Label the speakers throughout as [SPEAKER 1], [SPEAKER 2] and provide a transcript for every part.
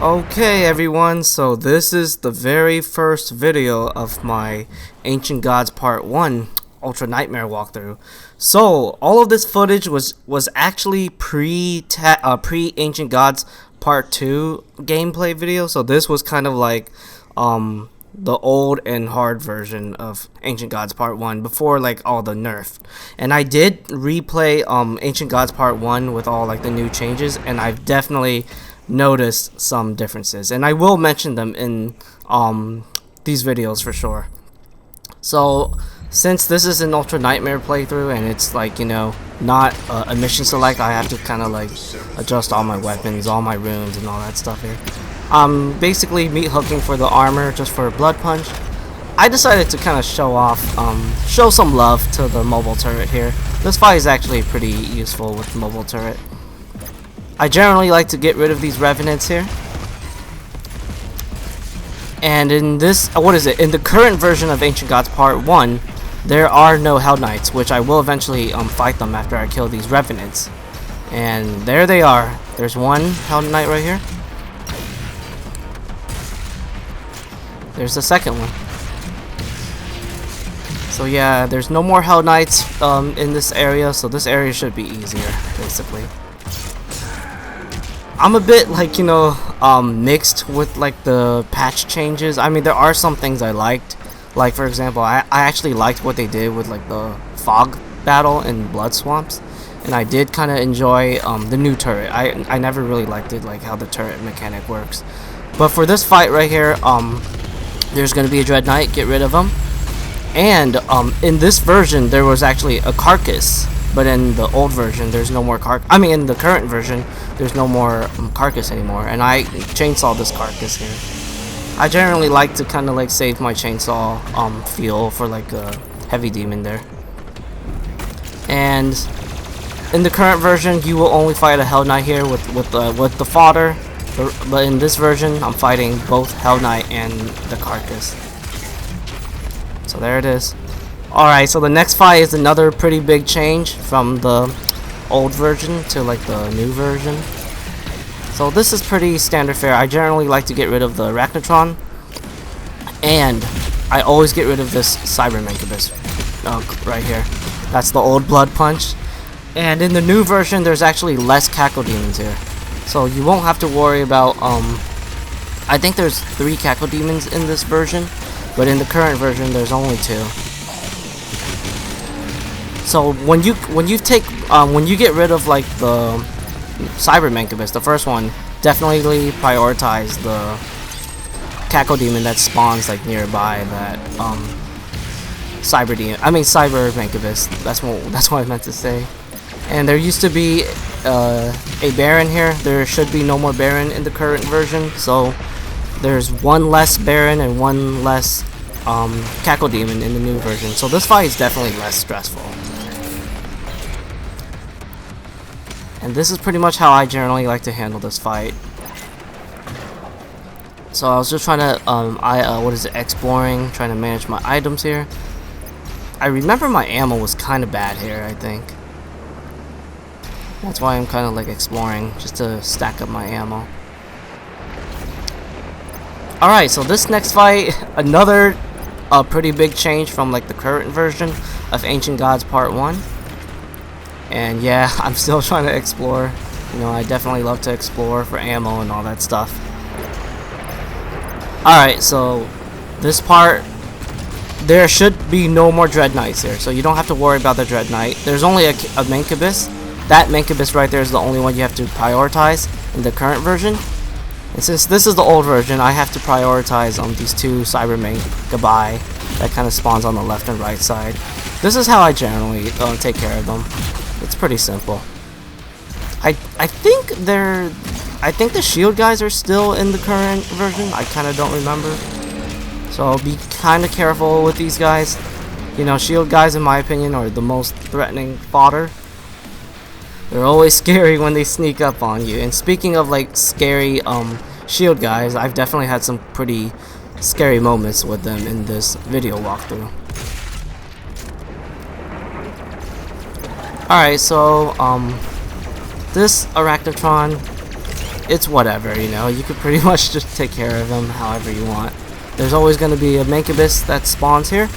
[SPEAKER 1] Okay everyone, so this is the very first video of my Ancient Gods Part 1 Ultra Nightmare walkthrough. So all of this footage was actually pre Ancient Gods Part 2 gameplay video. So this was kind of like the old and hard version of Ancient Gods Part 1 before like all the nerf. And I did replay Ancient Gods Part 1 with all like the new changes, and I've definitely noticed some differences, and I will mention them in these videos for sure. So since this is an Ultra Nightmare playthrough and it's like, you know, not a mission select, I have to kind of like adjust all my weapons, all my runes and all that stuff here. Basically meat hooking for the armor just for Blood Punch. I decided to kind of show off, show some love to the mobile turret here. This fight is actually pretty useful with the mobile turret. I generally like to get rid of these revenants here. And in this, in the current version of Ancient Gods Part 1, there are no Hell Knights, which I will eventually fight them after I kill these revenants. And there they are. There's one Hell Knight right here. There's the second one. So yeah, there's no more Hell Knights in this area, so this area should be easier, basically. I'm a bit like, you know, mixed with like the patch changes. I mean, there are some things I liked. Like for example, I actually liked what they did with like the fog battle in Blood Swamps, and I did kind of enjoy the new turret. I never really liked it, like how the turret mechanic works. But for this fight right here, there's gonna be a Dread Knight. Get rid of him. And in this version, there was actually a carcass. But in the old version, there's no more in the current version, there's no more carcass anymore. And I chainsaw this carcass here. I generally like to kind of like save my chainsaw feel for like a heavy demon there. And in the current version, you will only fight a Hell Knight here with the fodder. But in this version, I'm fighting both Hell Knight and the carcass. So there it is. Alright, so the next fight is another pretty big change from the old version to like the new version. So this is pretty standard fare. I generally like to get rid of the Arachnotron, and I always get rid of this Cyber Mancubus right here. That's the old Blood Punch. And in the new version, there's actually less Cackle Demons here. So you won't have to worry about, I think there's 3 Cackle Demons in this version, but in the current version, there's only 2. So when you get rid of like the Cyber Mancubus, the first one, definitely prioritize the Cackle Demon that spawns like nearby that Cyber Mancubus. That's what I meant to say. And there used to be a Baron here. There should be no more Baron in the current version. So there's one less Baron and one less Cackle Demon in the new version. So this fight is definitely less stressful. And this is pretty much how I generally like to handle this fight. So I was just trying to, exploring, trying to manage my items here. I remember my ammo was kind of bad here, I think. That's why I'm kind of like exploring, just to stack up my ammo. Alright, so this next fight, another pretty big change from like the current version of Ancient Gods Part 1. And yeah, I'm still trying to explore. You know, I definitely love to explore for ammo and all that stuff. Alright, so this part, there should be no more Dread Knights here. So you don't have to worry about the Dread Knight. There's only a Mancubus. That Mancubus right there is the only one you have to prioritize in the current version. And since this is the old version, I have to prioritize these 2 Cyber Mancubi that kind of spawns on the left and right side. This is how I generally take care of them. It's pretty simple. I think the shield guys are still in the current version. I kind of don't remember. So be kind of careful with these guys. You know, shield guys, in my opinion, are the most threatening fodder. They're always scary when they sneak up on you. And speaking of like scary shield guys, I've definitely had some pretty scary moments with them in this video walkthrough. Alright, so this Arachnotron it's whatever, you know. You could pretty much just take care of him however you want. There's always going to be a Mancubus that spawns here.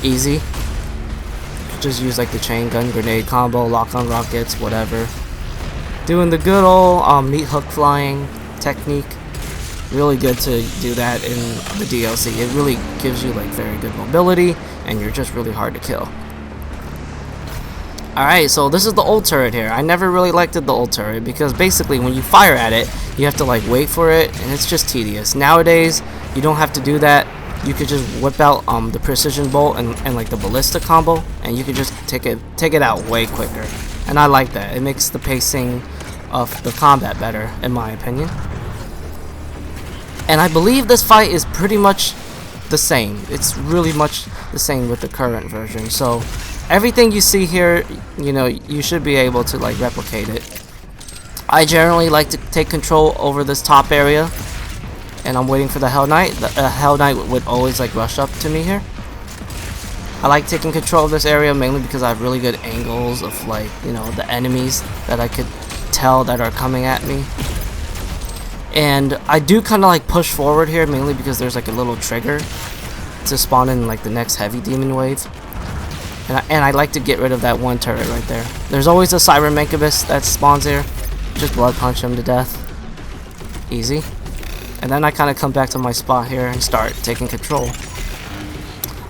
[SPEAKER 1] Easy. Just use like the chain gun, grenade combo, lock on rockets, whatever. Doing the good old meat hook flying technique. Really good to do that in the DLC. It really gives you like very good mobility, and you're just really hard to kill. Alright, so this is the old turret here. I never really liked the old turret because basically when you fire at it, you have to like wait for it, and it's just tedious. Nowadays, you don't have to do that. You could just whip out the precision bolt and like the ballista combo, and you could just take it out way quicker. And I like that. It makes the pacing of the combat better, in my opinion. And I believe this fight is pretty much the same. It's really much the same with the current version. So everything you see here, you know, you should be able to like replicate it. I generally like to take control over this top area, and I'm waiting for the Hell Knight. The Hell Knight would always like rush up to me here. I like taking control of this area mainly because I have really good angles of like, you know, the enemies that I could tell that are coming at me. And I do kind of like push forward here mainly because there's like a little trigger to spawn in like the next heavy demon wave. And I like to get rid of that one turret right there. There's always a Siren Mancubus that spawns here. Just blood punch him to death. Easy. And then I kind of come back to my spot here and start taking control.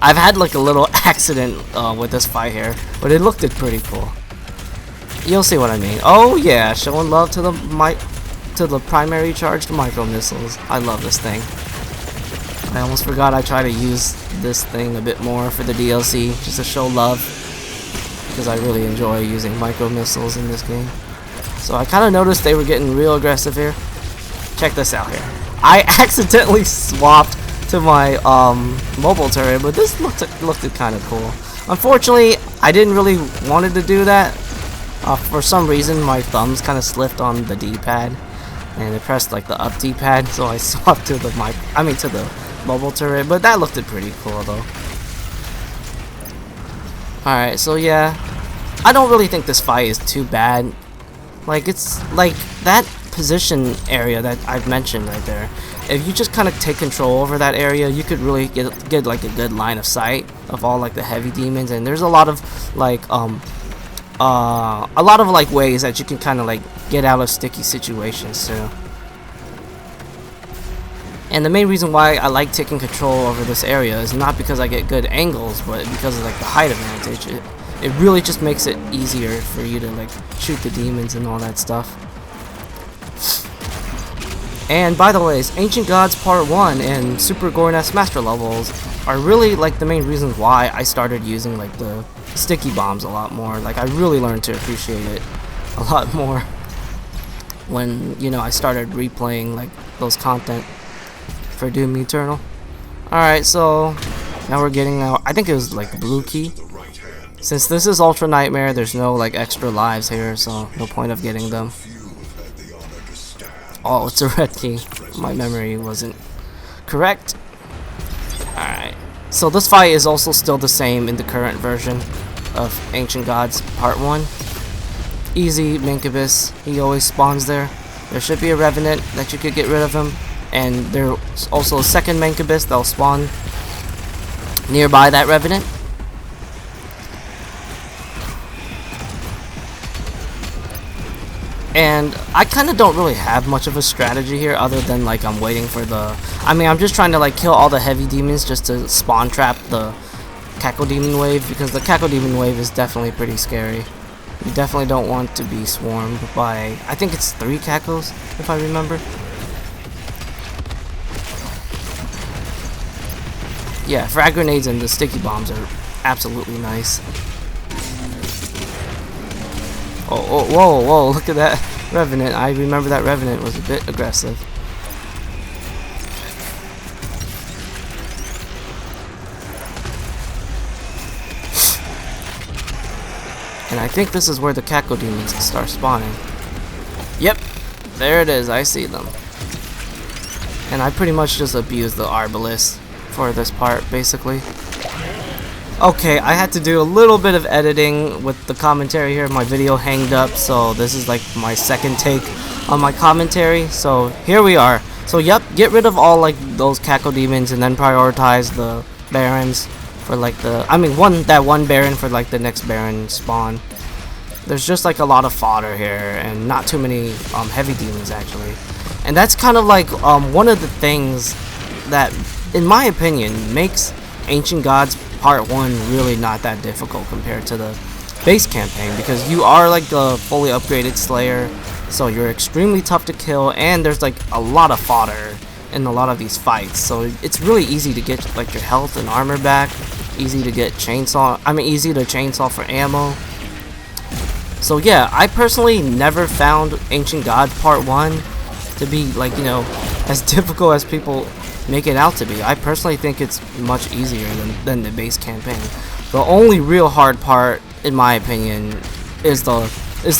[SPEAKER 1] I've had like a little accident with this fight here, but it looked pretty cool. You'll see what I mean. Oh yeah, showing love to the primary charged micro missiles. I love this thing. I almost forgot I try to use this thing a bit more for the DLC, just to show love, because I really enjoy using micro missiles in this game. So I kind of noticed they were getting real aggressive here. Check this out here. I accidentally swapped to my mobile turret, but this looked kind of cool. Unfortunately, I didn't really wanted to do that. For some reason, my thumbs kind of slipped on the D-pad, and it pressed like the up D-pad, so I swapped to the mobile turret. But that looked pretty cool though. Alright, so yeah, I don't really think this fight is too bad. Like, it's like that position area that I've mentioned right there. If you just kind of take control over that area, you could really get like a good line of sight of all like the heavy demons. And there's a lot of like ways that you can kind of like get out of sticky situations too. And the main reason why I like taking control over this area is not because I get good angles, but because of like the height advantage. It really just makes it easier for you to like shoot the demons and all that stuff. And by the way, Ancient Gods Part 1 and Super Gorness Master levels are really like the main reasons why I started using like the sticky bombs a lot more. Like, I really learned to appreciate it a lot more when, you know, I started replaying like those content for Doom Eternal. Alright, so now we're getting out, I think it was like blue key. Since this is Ultra Nightmare, there's no like extra lives here, so no point of getting them. Oh, it's a red key. My memory wasn't correct. Alright, so this fight is also still the same in the current version of Ancient Gods Part 1. Easy Mancubus, he always spawns there. There should be a Revenant that you could get rid of him. And there's also a second Mancubus that'll spawn nearby that Revenant. And I kind of don't really have much of a strategy here other than like I'm waiting for the... I mean, I'm just trying to like kill all the heavy demons just to spawn trap the Cackle Demon Wave, because the Cackle Demon Wave is definitely pretty scary. You definitely don't want to be swarmed by... I think it's 3 Cackles, if I remember. Yeah, frag grenades and the sticky bombs are absolutely nice. Oh, whoa, look at that Revenant. I remember that Revenant was a bit aggressive. And I think this is where the Cackle Demons start spawning. Yep, there it is, I see them. And I pretty much just abused the Arbalist for this part, basically. Okay, I had to do a little bit of editing with the commentary here. My video hanged up, so this is like my second take on my commentary. So here we are. So yep, get rid of all like those Cackle Demons and then prioritize the Barons for like the, that one Baron for like the next Baron spawn. There's just like a lot of fodder here and not too many heavy demons actually. And that's kind of like one of the things that, in my opinion, makes Ancient Gods Part 1 really not that difficult compared to the base campaign, because you are like the fully upgraded Slayer, so you're extremely tough to kill, and there's like a lot of fodder in a lot of these fights, so it's really easy to get like your health and armor back, easy to get easy to chainsaw for ammo. So yeah, I personally never found Ancient Gods Part 1 to be like, you know, as difficult as people make it out to be. I personally think it's much easier than the base campaign. The only real hard part, in my opinion, is the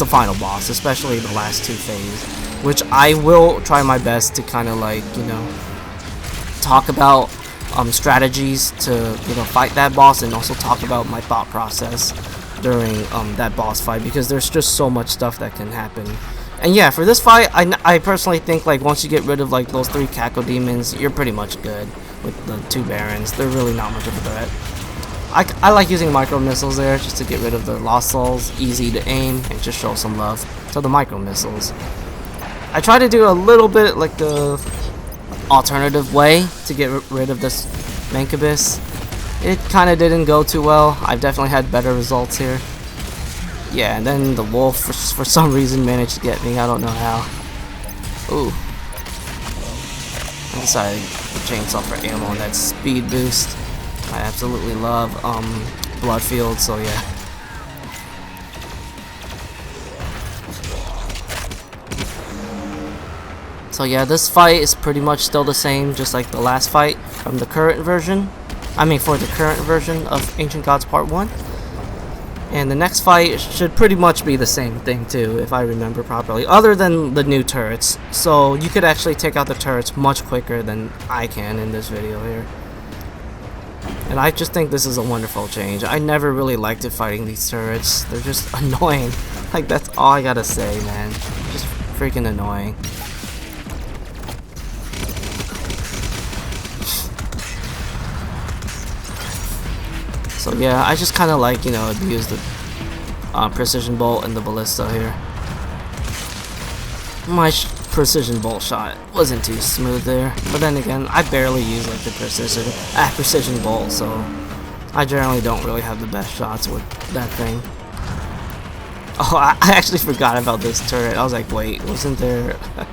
[SPEAKER 1] final boss, especially the last 2 phases, which I will try my best to kind of like, you know, talk about strategies to, you know, fight that boss, and also talk about my thought process during that boss fight, because there's just so much stuff that can happen. And yeah, for this fight, I personally think like once you get rid of like those 3 Cackle Demons, you're pretty much good with the 2 Barons. They're really not much of a threat. I like using micro missiles there just to get rid of the lost souls, easy to aim, and just show some love to the micro missiles. I try to do a little bit like the alternative way to get rid of this Mancubus. It kind of didn't go too well. I've definitely had better results here. Yeah, and then the wolf for some reason managed to get me. I don't know how. Ooh. I decided to chainsaw for ammo and that speed boost. I absolutely love blood field, so yeah. So yeah, this fight is pretty much still the same, just like the last fight from the current version. For the current version of Ancient Gods Part 1. And the next fight should pretty much be the same thing too, if I remember properly, other than the new turrets. So you could actually take out the turrets much quicker than I can in this video here. And I just think this is a wonderful change. I never really liked it fighting these turrets. They're just annoying. Like, that's all I gotta say, man. Just freaking annoying. So yeah, I just kind of like, you know, abuse the precision bolt and the ballista here. My precision bolt shot wasn't too smooth there, but then again, I barely use like the precision bolt, so I generally don't really have the best shots with that thing. Oh, I actually forgot about this turret. I was like, wait, wasn't there a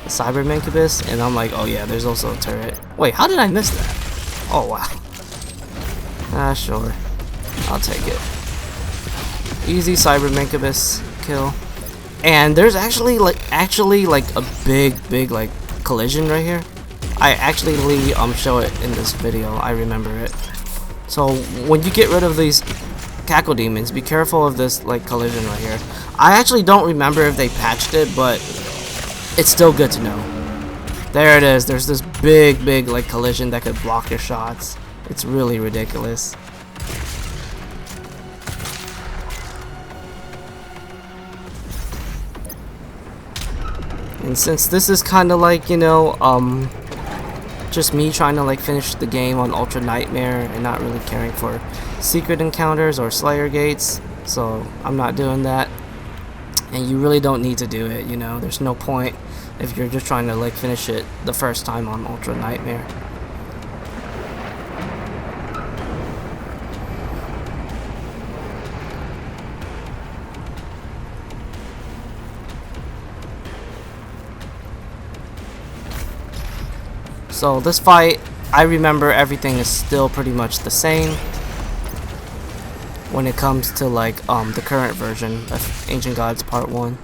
[SPEAKER 1] Cyber Mancubus? And I'm like, oh yeah, there's also a turret. Wait, how did I miss that? Oh wow. Sure. I'll take it. Easy Cyber Mancubus kill. And there's actually like a big like collision right here. I actually show it in this video. I remember it. So when you get rid of these Cackle Demons, be careful of this like collision right here. I actually don't remember if they patched it, but it's still good to know. There it is. There's this big like collision that could block your shots. It's really ridiculous. And since this is kind of like, you know, just me trying to like finish the game on Ultra Nightmare and not really caring for secret encounters or Slayer gates, so I'm not doing that. And you really don't need to do it, you know. There's no point if you're just trying to like finish it the first time on Ultra Nightmare. So this fight, I remember everything is still pretty much the same when it comes to like the current version of Ancient Gods Part 1.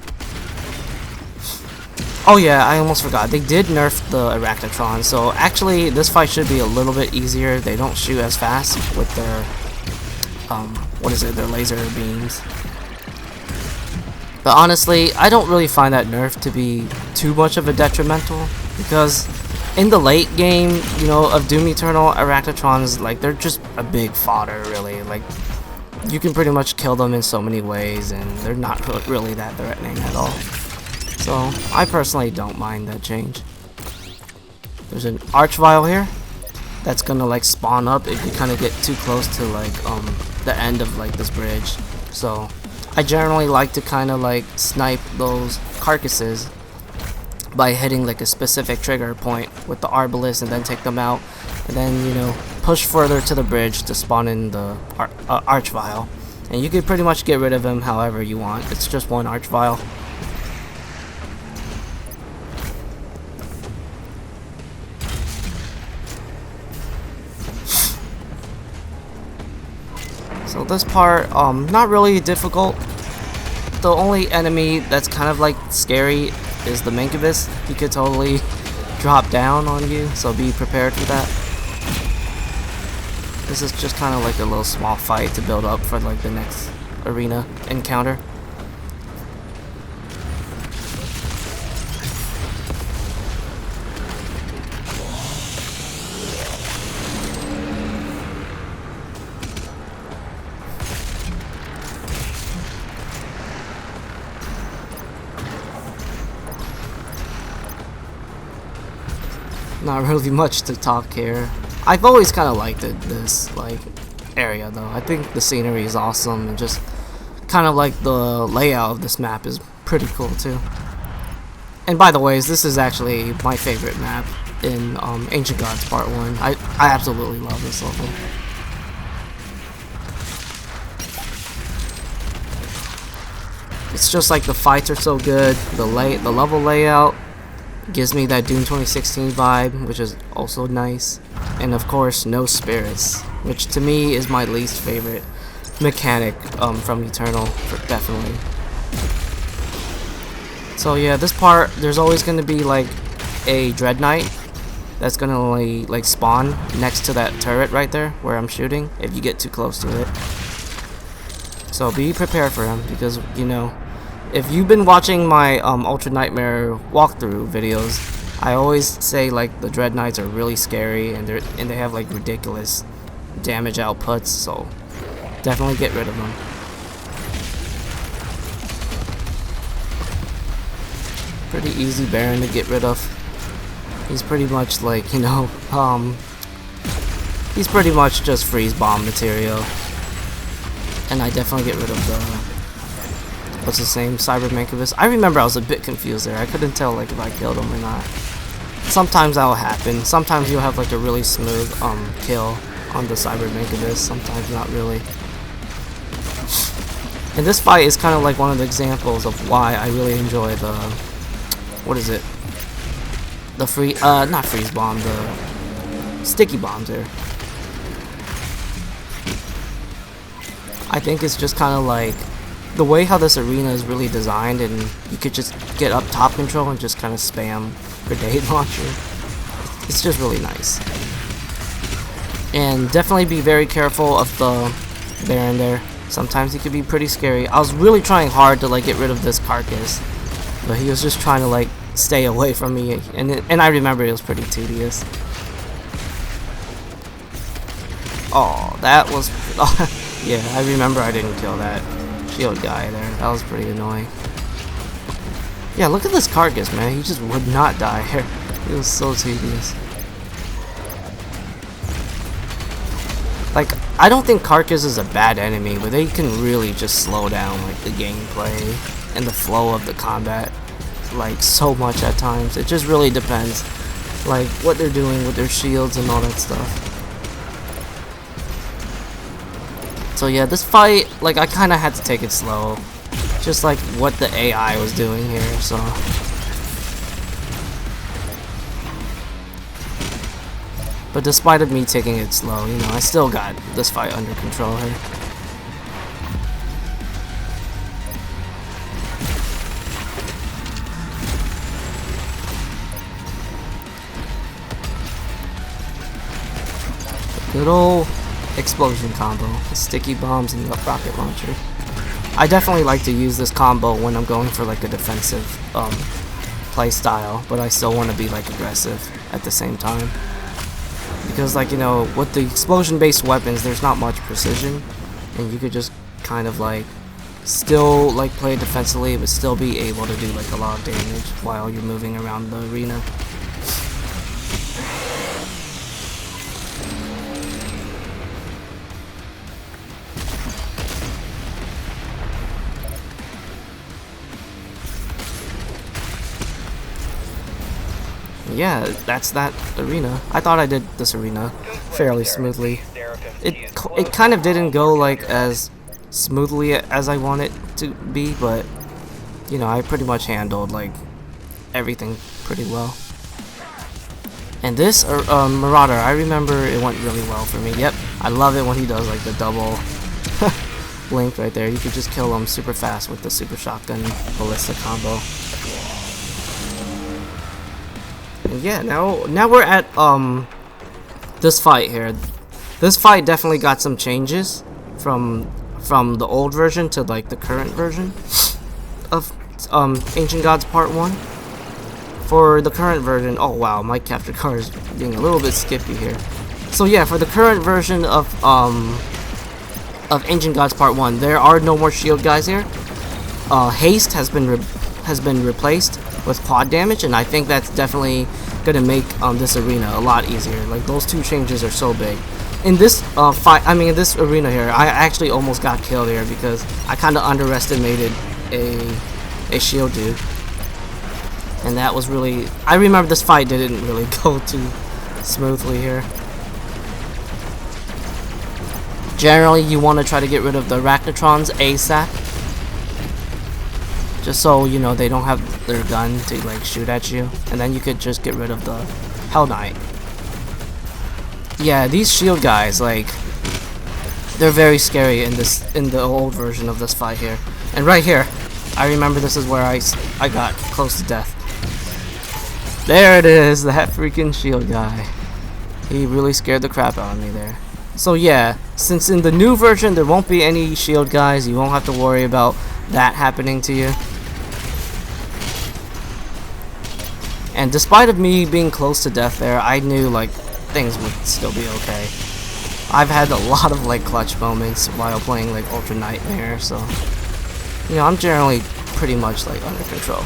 [SPEAKER 1] Oh yeah, I almost forgot. They did nerf the Arachnotron, so actually this fight should be a little bit easier. They don't shoot as fast with their their laser beams. But honestly, I don't really find that nerf to be too much of a detrimental, because in the late game, you know, of Doom Eternal, Arachnotrons, like, they're just a big fodder, really. Like, you can pretty much kill them in so many ways, and they're not really that threatening at all. So I personally don't mind that change. There's an arch vial here that's gonna like spawn up if you kind of get too close to like the end of like this bridge. So I generally like to kind of like snipe those carcasses by hitting like a specific trigger point with the arbalist and then take them out, and then, you know, push further to the bridge to spawn in the arch vial. And you can pretty much get rid of him however you want. It's just one arch vial. So this part, not really difficult. The only enemy that's kind of like scary is the Mancubus. He could totally drop down on you, so be prepared for that. This is just kind of like a little small fight to build up for like the next arena encounter. Not really much to talk here. I've always kind of liked this like area though. I think the scenery is awesome, and just kind of like the layout of this map is pretty cool too. And by the way, this is actually my favorite map in Ancient Gods Part 1. I absolutely love this level. It's just like the fights are so good, the level layout gives me that Doom 2016 vibe, which is also nice. And of course, no spirits, which to me is my least favorite mechanic from Eternal, definitely. So yeah, this part, there's always going to be like a Dread Knight that's going to like spawn next to that turret right there where I'm shooting if you get too close to it. So be prepared for him, because, you know, if you've been watching my Ultra Nightmare walkthrough videos, I always say like the Dread Knights are really scary, and they have like ridiculous damage outputs, so definitely get rid of them. Pretty easy Baron to get rid of. He's pretty much like, you know, he's pretty much just freeze bomb material. And I definitely get rid of the, what's his name, Cyber Mancubus. I remember I was a bit confused there. I couldn't tell like if I killed him or not. Sometimes that will happen. Sometimes you'll have like a really smooth kill on the Cyber Mancubus. Sometimes not really. And this fight is kind of like one of the examples of why I really enjoy the, what is it? The not freeze bomb, the sticky bombs there. I think it's just kind of like the way how this arena is really designed, and you could just get up top control and just kind of spam grenade launcher. It's just really nice. And definitely be very careful of the Baron there. Sometimes he could be pretty scary. I was really trying hard to like get rid of this carcass, but he was just trying to like stay away from me, and I remember it was pretty tedious. Oh, that was yeah, I remember I didn't kill that shield guy there. That was pretty annoying. Yeah, look at this carcass, man. He just would not die here. It was so tedious. Like, I don't think Carcass is a bad enemy, but they can really just slow down like the gameplay and the flow of the combat like so much at times. It just really depends like what they're doing with their shields and all that stuff. So yeah, this fight, like, I kind of had to take it slow, just like what the AI was doing here. So but despite of me taking it slow, you know, I still got this fight under control here. Good old explosion combo, the sticky bombs and the rocket launcher. I definitely like to use this combo when I'm going for like a defensive play style, but I still want to be like aggressive at the same time. Because, like, you know, with the explosion based weapons, there's not much precision, and you could just kind of like still like play defensively, but still be able to do like a lot of damage while you're moving around the arena. Yeah, that's that arena. I thought I did this arena fairly smoothly. It kind of didn't go like as smoothly as I want it to be, but you know, I pretty much handled like everything pretty well. And this Marauder, I remember it went really well for me. Yep, I love it when he does like the double blink right there. You could just kill him super fast with the super shotgun ballista combo. And yeah, now we're at this fight here. This fight definitely got some changes from the old version to like the current version of Ancient Gods Part 1. For the current version, oh wow, my capture card is being a little bit skippy here. So yeah, for the current version of Ancient Gods Part 1, there are no more shield guys here. Haste has been replaced with quad damage, and I think that's definitely gonna make this arena a lot easier. Like, those two changes are so big. In this in this arena here, I actually almost got killed here because I kind of underestimated a shield dude, and that was really. I remember this fight didn't really go too smoothly here. Generally, you want to try to get rid of the Arachnotrons ASAP, just so you know they don't have their gun to like shoot at you, and then you could just get rid of the Hell Knight. Yeah, these shield guys, like, they're very scary in the old version of this fight here. And right here, I remember this is where I got close to death. There it is, that freaking shield guy. He really scared the crap out of me there. So yeah, since in the new version there won't be any shield guys, you won't have to worry about that happening to you. And despite of me being close to death there, I knew like things would still be okay. I've had a lot of like clutch moments while playing like Ultra Nightmare, so you know, I'm generally pretty much like under control,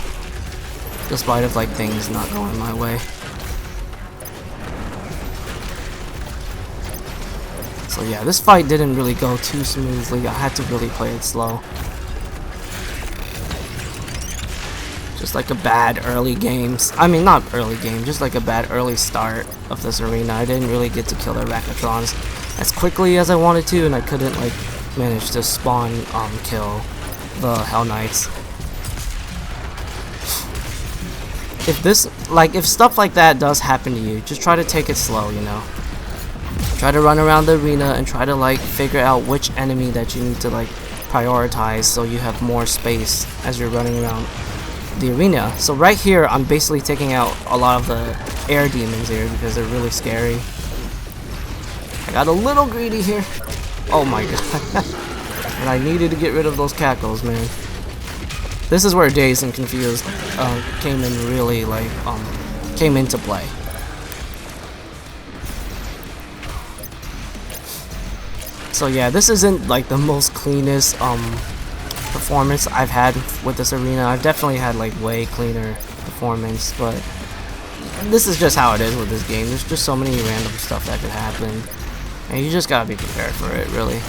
[SPEAKER 1] despite of like things not going my way. So yeah, this fight didn't really go too smoothly. I had to really play it slow. Just like a bad early games. I mean, not early game, just like a bad early start of this arena. I didn't really get to kill the Arachnotrons as quickly as I wanted to, and I couldn't like manage to spawn kill the Hell Knights. If stuff like that does happen to you, just try to take it slow, you know. Try to run around the arena and try to like figure out which enemy that you need to like prioritize so you have more space as you're running around the arena. So right here, I'm basically taking out a lot of the air demons here because they're really scary. I got a little greedy here. Oh my god. And I needed to get rid of those cackles, man. This is where Dazed and Confused came in really like came into play. So yeah, this isn't like the most cleanest performance I've had with this arena. I've definitely had like way cleaner performance, but this is just how it is with this game. There's just so many random stuff that could happen, and you just gotta be prepared for it, really.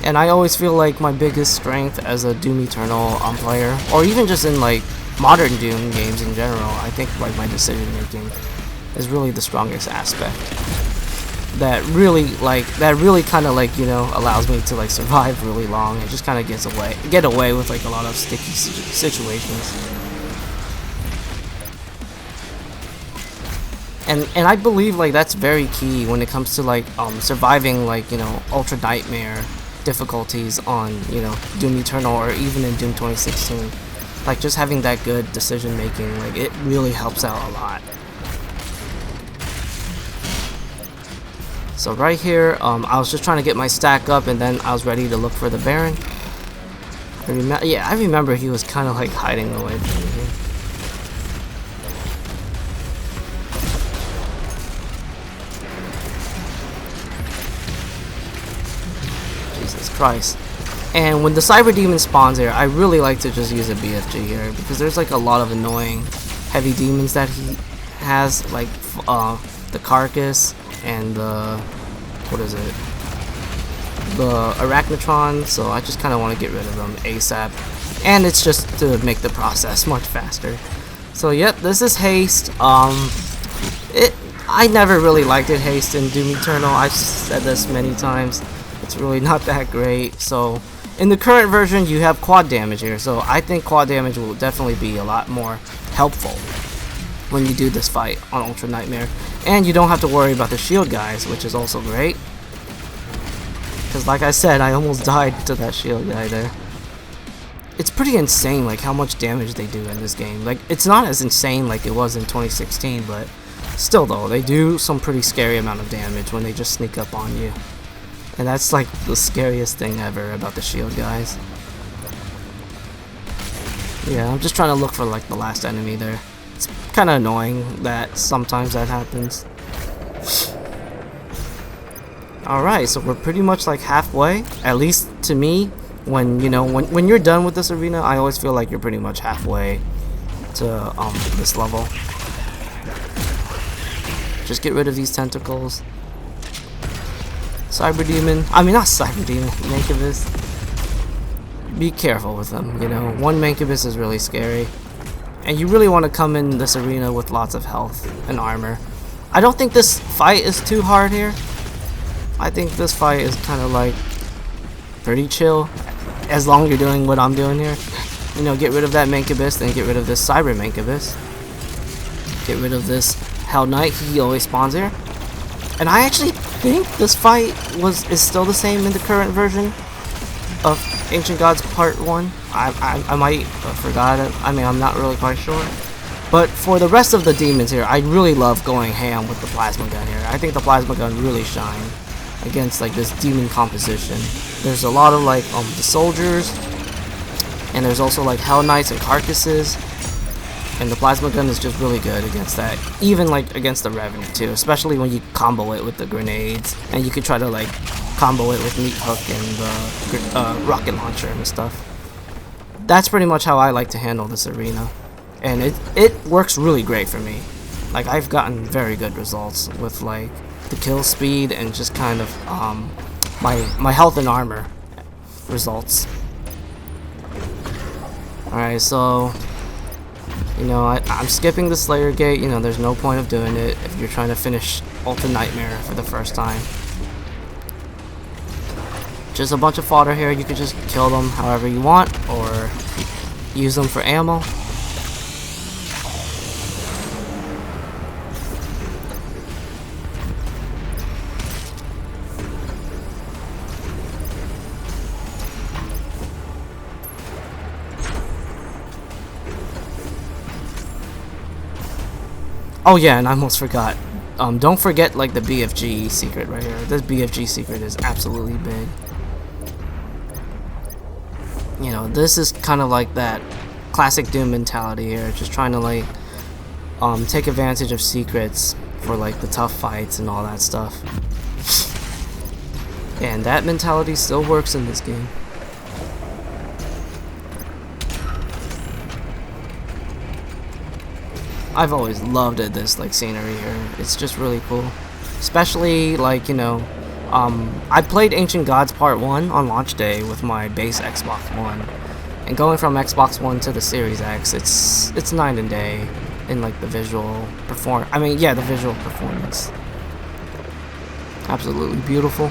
[SPEAKER 1] And I always feel like my biggest strength as a Doom Eternal player, or even just in like modern Doom games in general, I think like my decision making is really the strongest aspect. That really kind of like, you know, allows me to like survive really long. It just kind of get away with like a lot of sticky situations. And I believe like that's very key when it comes to like surviving like, you know, Ultra Nightmare difficulties on, you know, Doom Eternal or even in Doom 2016. Like just having that good decision making, like it really helps out a lot. So right here, I was just trying to get my stack up, and then I was ready to look for the Baron. I remember he was kind of like hiding away from me here. Jesus Christ. And when the Cyber Demon spawns here, I really like to just use a BFG here because there's like a lot of annoying heavy demons that he has, like the Carcass and the, what is it, the Arachnotron, so I just kind of want to get rid of them ASAP, and it's just to make the process much faster. So yep, this is haste. I never really liked it, haste in Doom Eternal. I've said this many times. It's really not that great. So in the current version, you have quad damage here, so I think quad damage will definitely be a lot more helpful when you do this fight on Ultra Nightmare, and you don't have to worry about the shield guys, which is also great. Because like I said, I almost died to that shield guy there. It's pretty insane like how much damage they do in this game. Like, it's not as insane like it was in 2016, but still though, they do some pretty scary amount of damage when they just sneak up on you. And that's like the scariest thing ever about the shield guys. Yeah, I'm just trying to look for like the last enemy there. It's kind of annoying that sometimes that happens. Alright, so we're pretty much like halfway, at least to me. When you know, when you're done with this arena, I always feel like you're pretty much halfway to this level. Just get rid of these tentacles. Cyber Demon, I mean not Cyber Demon, Mancubus. Be careful with them, you know. One Mancubus is really scary. And you really want to come in this arena with lots of health and armor. I don't think this fight is too hard here. I think this fight is kind of like pretty chill, as long as you're doing what I'm doing here. You know, get rid of that Mancubus, then get rid of this Cyber Mancubus. Get rid of this Hell Knight, he always spawns here. And I actually think this fight is still the same in the current version of Ancient Gods Part 1. I might have forgot it. I mean, I'm not really quite sure. But for the rest of the demons here, I really love going ham with the plasma gun here. I think the plasma gun really shines against like this demon composition. There's a lot of like the soldiers, and there's also like Hell Knights and Carcasses, and the plasma gun is just really good against that, even like against the Revenant too, especially when you combo it with the grenades, and you could try to like combo it with Meat Hook and the rocket launcher and stuff. That's pretty much how I like to handle this arena, and it works really great for me. Like, I've gotten very good results with like the kill speed and just kind of my health and armor results. Alright, so you know, I'm skipping the Slayer Gate. You know, there's no point of doing it if you're trying to finish Ultra Nightmare for the first time. Just a bunch of fodder here. You could just kill them however you want, or use them for ammo. Oh yeah, and I almost forgot. Don't forget like the Bfg Secret right here. This Bfg Secret is absolutely big. You know, this is kind of like that classic Doom mentality here, just trying to like take advantage of secrets for like the tough fights and all that stuff. And that mentality still works in this game. I've always loved it, this like scenery here. It's just really cool. Especially like, you know, I played Ancient Gods Part 1 on launch day with my base Xbox One. And going from Xbox One to the Series X, it's night and day in like the visual the visual performance. Absolutely beautiful.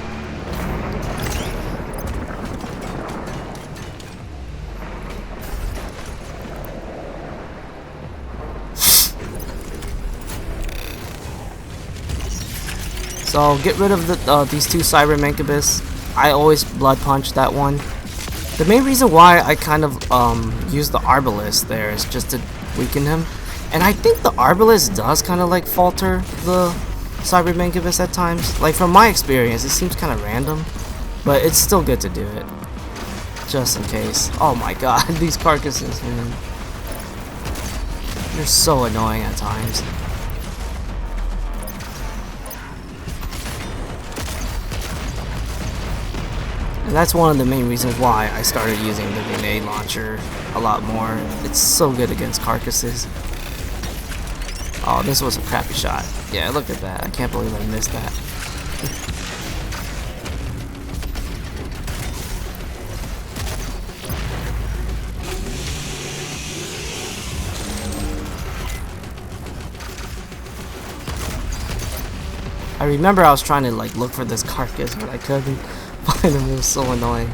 [SPEAKER 1] So get rid of these two Cyber Mancubus. I always blood punch that one. The main reason why I kind of use the Arbalest there is just to weaken him. And I think the Arbalest does kind of like falter the Cyber Mancubus at times. Like from my experience, it seems kind of random, but it's still good to do it, just in case. Oh my god, these carcasses, man. They're so annoying at times. And that's one of the main reasons why I started using the grenade launcher a lot more. It's so good against carcasses. Oh, this was a crappy shot. Yeah, look at that. I can't believe I missed that. I remember I was trying to like look for this carcass, but I couldn't find him. It was so annoying.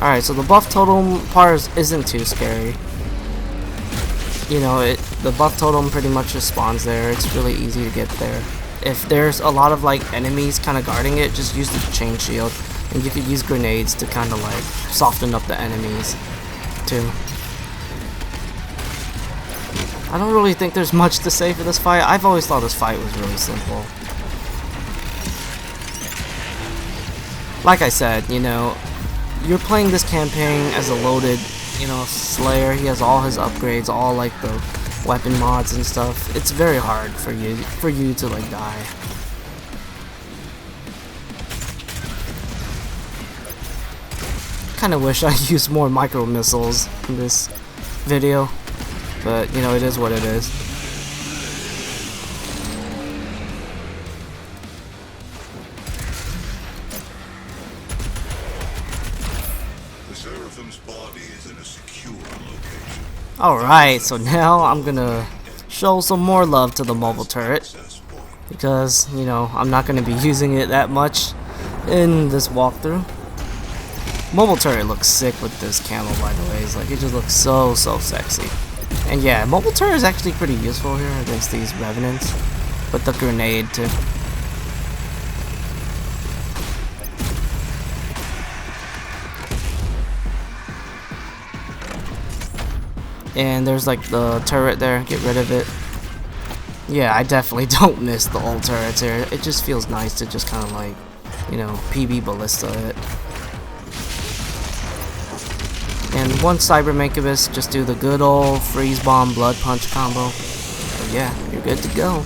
[SPEAKER 1] Alright, so the buff totem part isn't too scary. You know, the buff totem pretty much just spawns there. It's really easy to get there. If there's a lot of like enemies kind of guarding it, just use the chain shield, and you could use grenades to kind of like soften up the enemies too. I don't really think there's much to say for this fight. I've always thought this fight was really simple. Like I said, you know, you're playing this campaign as a loaded, you know, Slayer. He has all his upgrades, all like the weapon mods and stuff. It's very hard for you to like die. Kind of wish I used more micro missiles in this video, but you know, it is what it is. Alright, so now I'm gonna show some more love to the mobile turret, because, you know, I'm not gonna be using it that much in this walkthrough. Mobile turret looks sick with this camo, by the way. It's like, it just looks so sexy. And yeah, mobile turret is actually pretty useful here against these revenants, with the grenade too. And there's like the turret there, get rid of it. Yeah, I definitely don't miss the old turrets here. It just feels nice to just kind of like, you know, PB ballista it. And once Cyber Mancubus, just do the good old freeze bomb blood punch combo. But yeah, you're good to go.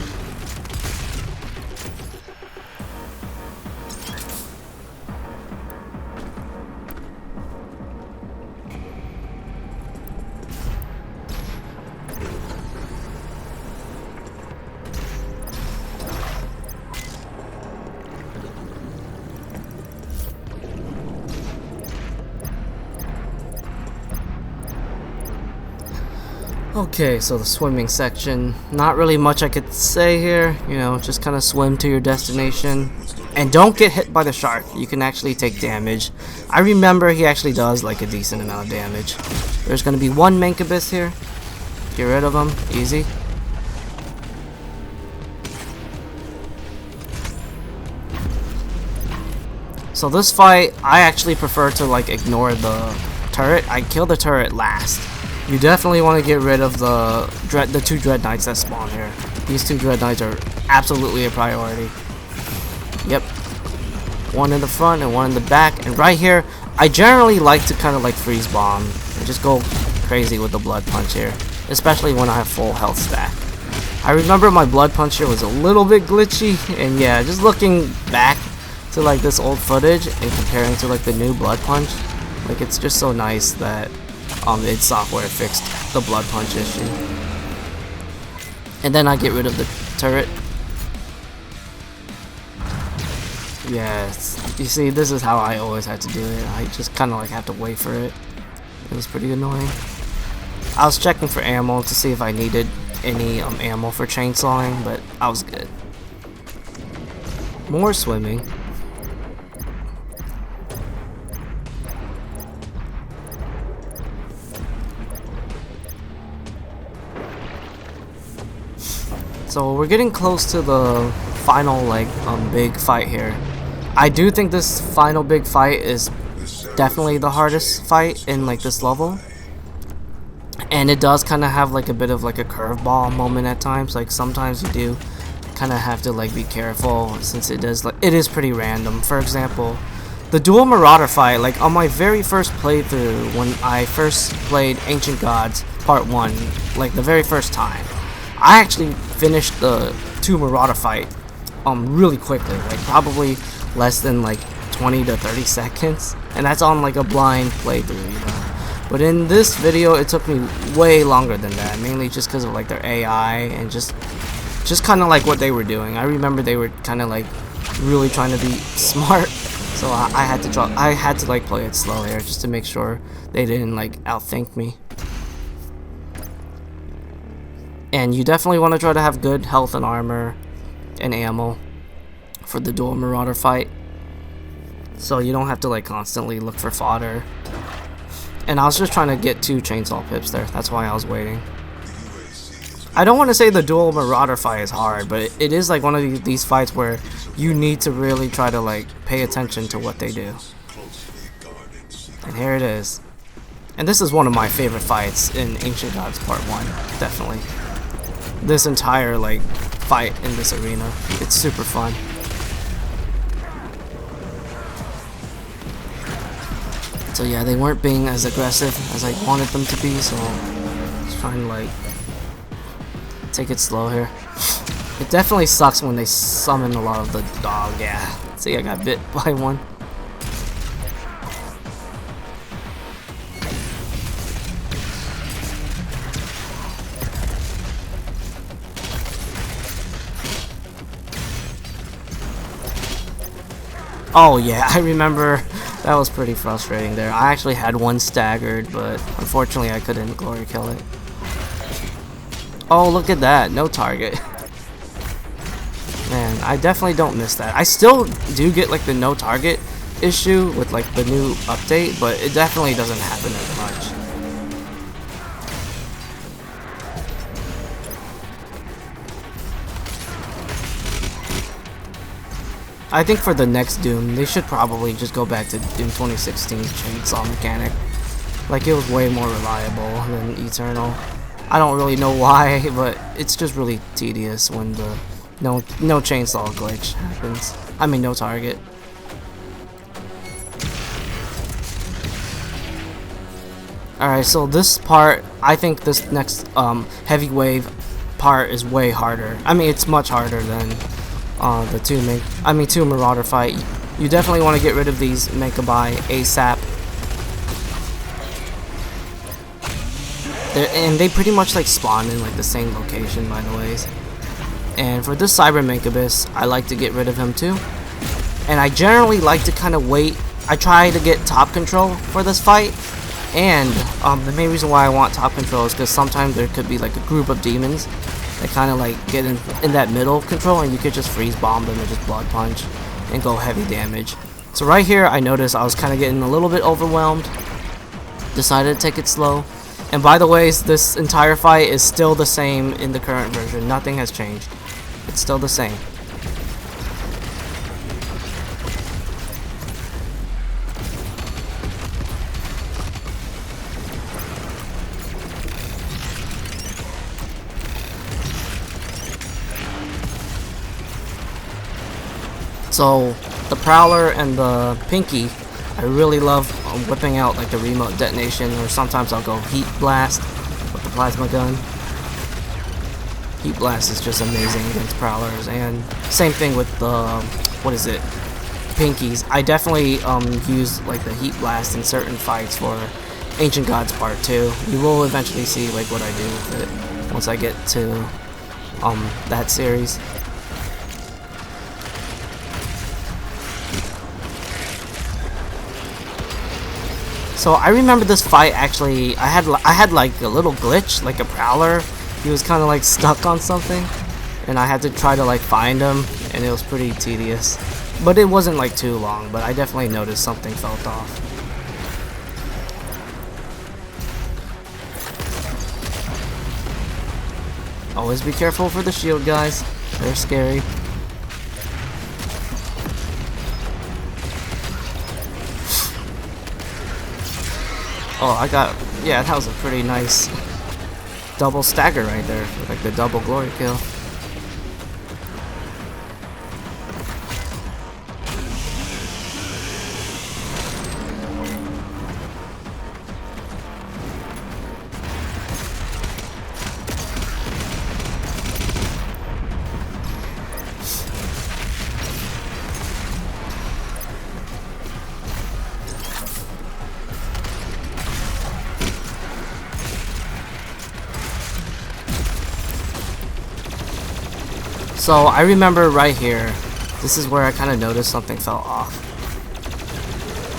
[SPEAKER 1] Okay, so the swimming section, not really much I could say here, you know, just kind of swim to your destination, and don't get hit by the shark. You can actually take damage. I remember he actually does like a decent amount of damage. There's going to be one Mancubus here, get rid of him, easy. So this fight, I actually prefer to like ignore the turret. I kill the turret last. You definitely want to get rid of the two Dread Knights that spawn here. These two Dread Knights are absolutely a priority. Yep. One in the front and one in the back. And right here, I generally like to kind of like freeze bomb and just go crazy with the blood punch here, especially when I have full health stack. I remember my blood punch here was a little bit glitchy, and yeah, just looking back to like this old footage and comparing to like the new blood punch, like it's just so nice that id Software fixed the blood punch issue. And then I get rid of the turret. Yes, you see, this is how I always had to do it. I just kind of like have to wait for it. It was pretty annoying. I was checking for ammo to see if I needed any ammo for chainsawing, but I was good. More swimming. So we're getting close to the final like big fight here. I do think this final big fight is definitely the hardest fight in like this level, and it does kind of have like a bit of like a curveball moment at times. Like sometimes you do kind of have to like be careful, since it is pretty random. For example, the dual Marauder fight, like on my very first playthrough, when I first played Ancient Gods Part 1, like the very first time, I actually finished the 2 Marauder fight really quickly, like probably less than like 20 to 30 seconds, and that's on like a blind playthrough, you know. But in this video, it took me way longer than that, mainly just because of like their AI and just kind of like what they were doing. I remember they were kind of like really trying to be smart, so I had to like play it slow here just to make sure they didn't like outthink me. And you definitely want to try to have good health and armor and ammo for the dual Marauder fight, so you don't have to like constantly look for fodder. And I was just trying to get 2 chainsaw pips there, that's why I was waiting. I don't want to say the dual Marauder fight is hard, but it is like one of these fights where you need to really try to like pay attention to what they do. And here it is. And this is one of my favorite fights in Ancient Gods Part 1, definitely. This entire like fight in this arena, it's super fun. So yeah, they weren't being as aggressive as I wanted them to be, so I was trying to like take it slow here. It definitely sucks when they summon a lot of the dog, yeah. See, I got bit by one. Oh yeah, I remember. That was pretty frustrating there. I actually had one staggered, but unfortunately I couldn't glory kill it. Oh, look at that. No target. Man, I definitely don't miss that. I still do get like the no target issue with like the new update, but it definitely doesn't happen as much. I think for the next Doom, they should probably just go back to Doom 2016's chainsaw mechanic. Like, it was way more reliable than Eternal. I don't really know why, but it's just really tedious when the no chainsaw glitch happens. I mean, no target. Alright, so this part, I think this next heavy wave part is way harder. I mean, it's much harder than the 2 Marauder fight. You definitely want to get rid of these Mechabai ASAP. And they pretty much like spawn in like the same location, by the ways. And for this Cyber Mechabai, I like to get rid of him too. And I generally like to kind of wait. I try to get top control for this fight. And the main reason why I want top control is because sometimes there could be like a group of demons that kind of like get in that middle control, and you could just freeze bomb them and just blood punch and go heavy damage. So right here I noticed I was kind of getting a little bit overwhelmed. Decided to take it slow. And by the way, this entire fight is still the same in the current version. Nothing has changed. It's still the same. So the Prowler and the Pinky, I really love whipping out like the remote detonation, or sometimes I'll go Heat Blast with the plasma gun. Heat Blast is just amazing against Prowlers, and same thing with the, Pinkies. I definitely use like the Heat Blast in certain fights for Ancient Gods Part 2. You will eventually see like what I do with it once I get to that series. So I remember this fight actually, I had like a little glitch, like a Prowler. He was kind of like stuck on something, and I had to try to like find him, and it was pretty tedious. But it wasn't like too long, but I definitely noticed something felt off. Always be careful for the shield guys, they're scary. Oh, yeah, that was a pretty nice double stagger right there, like the double glory kill. So I remember right here, this is where I kind of noticed something fell off.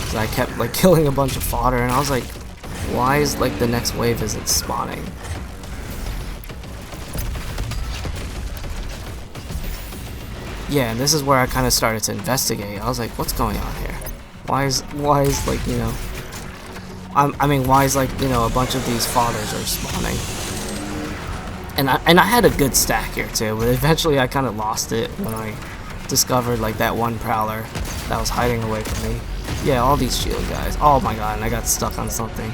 [SPEAKER 1] Cause I kept like killing a bunch of fodder, and I was like, why is like the next wave isn't spawning? Yeah, and this is where I kind of started to investigate. I was like, what's going on here? Why is like, you know, I mean, why is like, you know, a bunch of these fodders are spawning? And I had a good stack here too, but eventually I kind of lost it when I discovered like that one prowler that was hiding away from me. Yeah, all these shield guys. Oh my god, and I got stuck on something.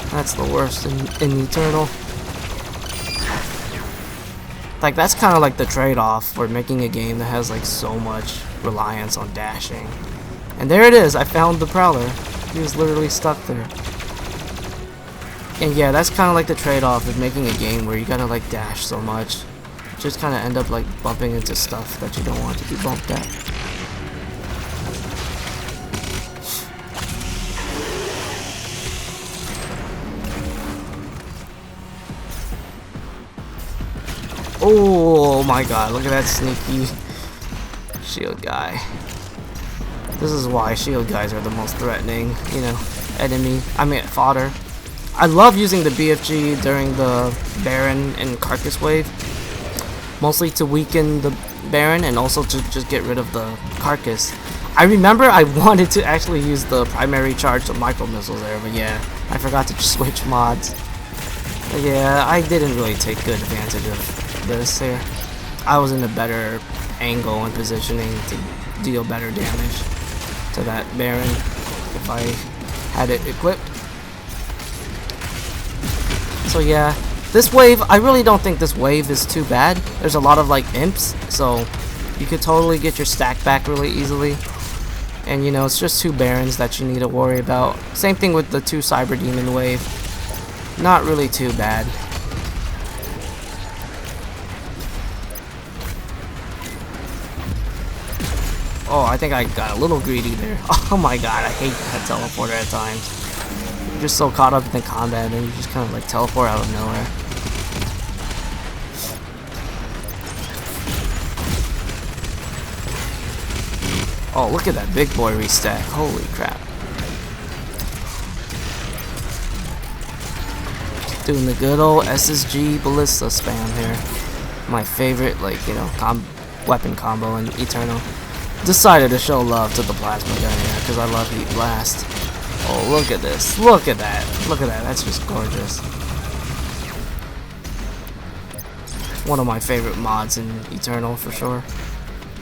[SPEAKER 1] That's the worst in Eternal. Like, that's kind of like the trade-off for making a game that has like so much reliance on dashing. And there it is, I found the prowler. He was literally stuck there. And yeah, that's kind of like the trade-off of making a game where you gotta like dash so much. You just kind of end up like bumping into stuff that you don't want to be bumped at. Oh my god, look at that sneaky shield guy. This is why shield guys are the most threatening, you know, fodder. I love using the BFG during the Baron and Carcass wave. Mostly to weaken the Baron and also to just get rid of the Carcass. I remember I wanted to actually use the primary charge of micro missiles there, but yeah, I forgot to switch mods. But yeah, I didn't really take good advantage of this here. I was in a better angle and positioning to deal better damage to that Baron if I had it equipped. So yeah, this wave, I really don't think this wave is too bad. There's a lot of like imps, so you could totally get your stack back really easily. And you know, it's just 2 Barons that you need to worry about. Same thing with the 2 Cyber Demon wave. Not really too bad. Oh, I think I got a little greedy there. Oh my god, I hate that teleporter at times. You're just so caught up in the combat and you just kind of like teleport out of nowhere. Oh, look at that big boy restack. Holy crap. Doing the good old SSG Ballista spam here. My favorite, like, you know, weapon combo in Eternal. Decided to show love to the plasma gun here because I love Heat Blast. Oh, look at this. Look at that. Look at that. That's just gorgeous. One of my favorite mods in Eternal for sure.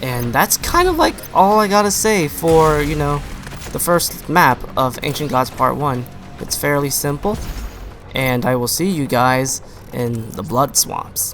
[SPEAKER 1] And that's kind of like all I gotta say for, you know, the first map of Ancient Gods Part 1. It's fairly simple. And I will see you guys in the Blood Swamps.